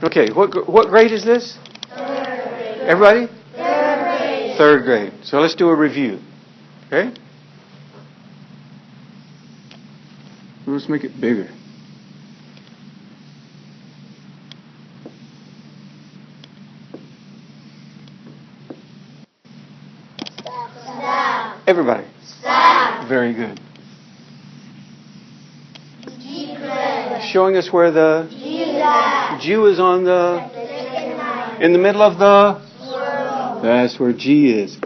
Okay, what grade is this? Third grade. Everybody? Third grade. Third grade. So let's do a review. Okay? Let's make it bigger. Stop. Everybody. Stop. Very good. G-grade. Showing us where the G-grade. Jew is on in the middle of the... World. That's where G is.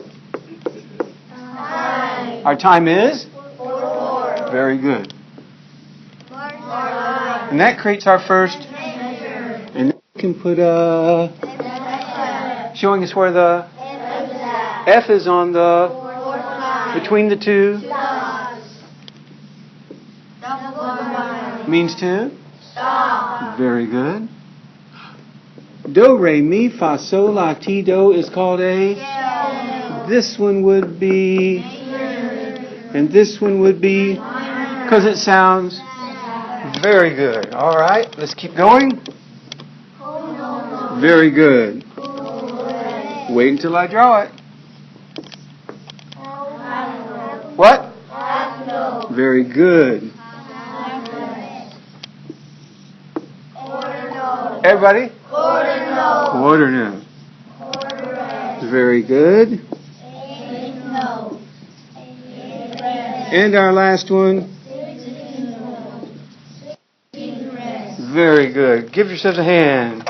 Time. Our time is? 4. Very good. Mark. And that creates our first... Measure. And we can put showing us where the F. F is on the... Fourth line. Between the two. Stop. Double line. Means to? Stop. Very good. Do, re, mi, fa, sol, la, ti, do is called a... Scale. This one would be... Major. And this one would be... Because it sounds... Very good. All right, let's keep going. Very good. Wait until I draw it. What? Very good. Everybody? Quarter note. Very good. And our last one. Very good. Give yourselves a hand.